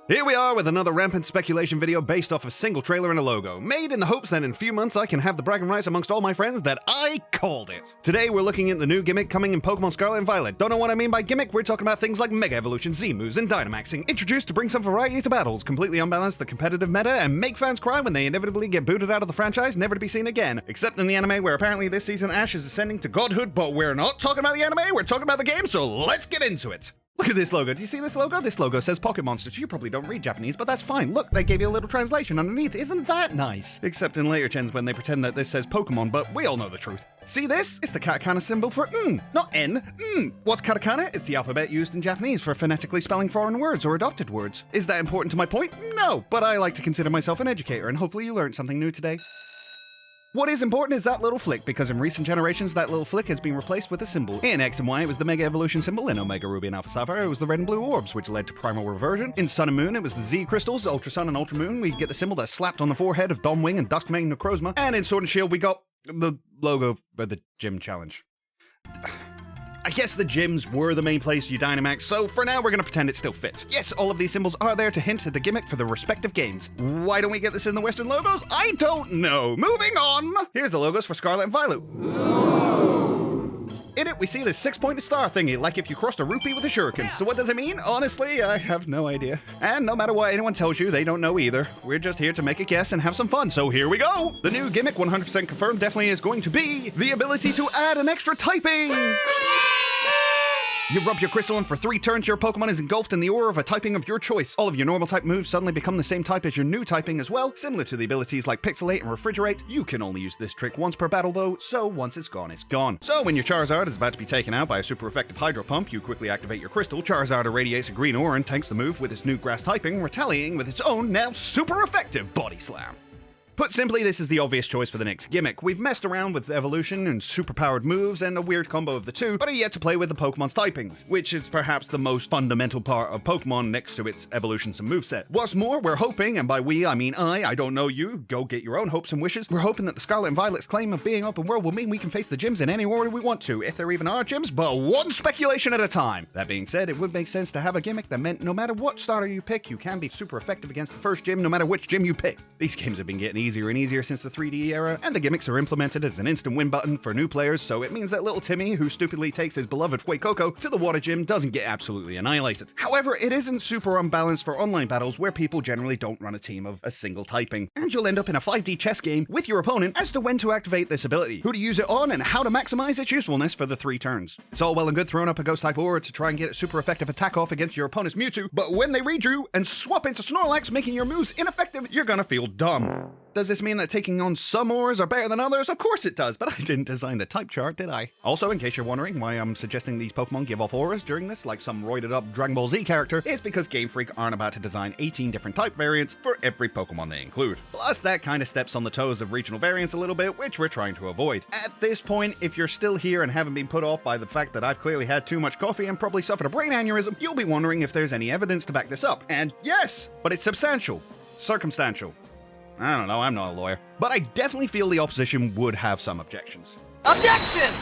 Here we are with another rampant speculation video based off a single trailer and a logo, made in the hopes that in a few months I can have the bragging rights amongst all my friends that I called it. Today we're looking at the new Gimmick coming in Pokemon Scarlet and Violet. Don't know what I mean by Gimmick? We're talking about things like Mega Evolution, Z-Moves, and Dynamaxing, introduced to bring some variety to battles, completely unbalance the competitive meta, and make fans cry when they inevitably get booted out of the franchise, never to be seen again. Except in the anime, where apparently this season Ash is ascending to godhood, but we're not talking about the anime, we're talking about the game, so let's get into it. Look at this logo. Do you see this logo? This logo says Pocket Monsters. You probably don't read Japanese, but that's fine. Look, they gave you a little translation underneath. Isn't that nice? Except in later gens when they pretend that this says Pokemon, but we all know the truth. See this? It's the katakana symbol for not N. What's katakana? It's the alphabet used in Japanese for phonetically spelling foreign words or adopted words. Is that important to my point? No, but I like to consider myself an educator, and hopefully you learned something new today. What is important is that little flick, because in recent generations, that little flick has been replaced with a symbol. In X and Y, it was the Mega Evolution symbol. In Omega Ruby and Alpha Sapphire, it was the red and blue orbs, which led to Primal Reversion. In Sun and Moon, it was the Z crystals. Ultra Sun and Ultra Moon, we get the symbol that's slapped on the forehead of Dawnwing and Duskmane Necrozma. And in Sword and Shield, we got the logo for the gym challenge. I guess the gyms were the main place you Dynamax, so for now we're going to pretend it still fits. Yes, all of these symbols are there to hint at the gimmick for the respective games. Why don't we get this in the Western logos? I don't know. Moving on! Here's the logos for Scarlet and Violet. In it, we see this 6-pointed star thingy, like if you crossed a rupee with a shuriken. So what does it mean? Honestly, I have no idea. And no matter what anyone tells you, they don't know either. We're just here to make a guess and have some fun, so here we go! The new gimmick, 100% confirmed, definitely is going to be the ability to add an extra typing! You rub your crystal and for 3 turns your Pokemon is engulfed in the aura of a typing of your choice. All of your normal type moves suddenly become the same type as your new typing as well. Similar to the abilities like Pixelate and Refrigerate, you can only use this trick once per battle though, so once it's gone, it's gone. So when your Charizard is about to be taken out by a super effective Hydro Pump, you quickly activate your crystal, Charizard irradiates a green aura and tanks the move with its new grass typing, retaliating with its own now super effective Body Slam. Put simply, this is the obvious choice for the next gimmick. We've messed around with evolution and superpowered moves and a weird combo of the two, but are yet to play with the Pokemon's typings, which is perhaps the most fundamental part of Pokemon next to its evolutions and moveset. What's more, we're hoping, and by we I mean I don't know you, go get your own hopes and wishes, we're hoping that the Scarlet and Violet's claim of being open world will mean we can face the gyms in any order we want to, if there even are gyms, but one speculation at a time. That being said, it would make sense to have a gimmick that meant no matter what starter you pick, you can be super effective against the first gym no matter which gym you pick. These games have been getting easier and easier since the 3D era, and the gimmicks are implemented as an instant win button for new players, so it means that little Timmy, who stupidly takes his beloved Fuecoco to the water gym, doesn't get absolutely annihilated. However, it isn't super unbalanced for online battles where people generally don't run a team of a single typing, and you'll end up in a 5D chess game with your opponent as to when to activate this ability, who to use it on, and how to maximize its usefulness for the 3 turns. It's all well and good throwing up a ghost type aura to try and get a super effective attack off against your opponent's Mewtwo, but when they redrew and swap into Snorlax, making your moves ineffective, you're gonna feel dumb. Does this mean that taking on some auras are better than others? Of course it does, but I didn't design the type chart, did I? Also, in case you're wondering why I'm suggesting these Pokemon give off auras during this like some roided up Dragon Ball Z character, it's because GameFreak aren't about to design 18 different type variants for every Pokemon they include. Plus, that kind of steps on the toes of regional variants a little bit, which we're trying to avoid. At this point, if you're still here and haven't been put off by the fact that I've clearly had too much coffee and probably suffered a brain aneurysm, you'll be wondering if there's any evidence to back this up. And yes, but it's substantial. Circumstantial. I don't know, I'm not a lawyer. But I definitely feel the opposition would have some objections. Objection!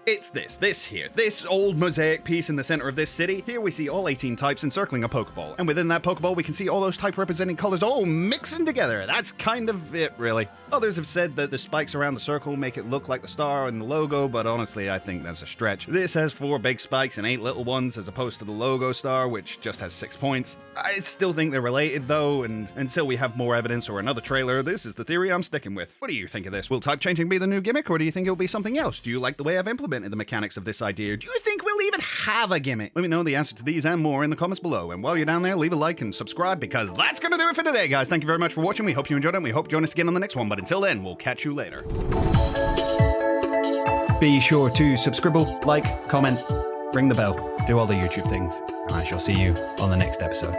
It's this old mosaic piece in the center of this city. Here we see all 18 types encircling a Pokeball. And within that Pokeball, we can see all those type representing colors all mixing together. That's kind of it, really. Others have said that the spikes around the circle make it look like the star in the logo, but honestly, I think that's a stretch. This has 4 big spikes and 8 little ones, as opposed to the logo star, which just has 6 points. I still think they're related, though, and until we have more evidence or another trailer, this is the theory I'm sticking with. What do you think of this? Will type changing be the new gimmick, or do you think it'll be something else? Do you like the way I've implemented the mechanics of this idea? Do you think we'll even have a gimmick? Let me know the answer to these and more in the comments below. And while you're down there, leave a like and subscribe, because that's gonna do it for today, guys. Thank you very much for watching. We hope you enjoyed it, and we hope you join us again on the next one. But until then, we'll catch you later. Be sure to subscribe, like, comment, ring the bell, do all the YouTube things, and I shall see you on the next episode.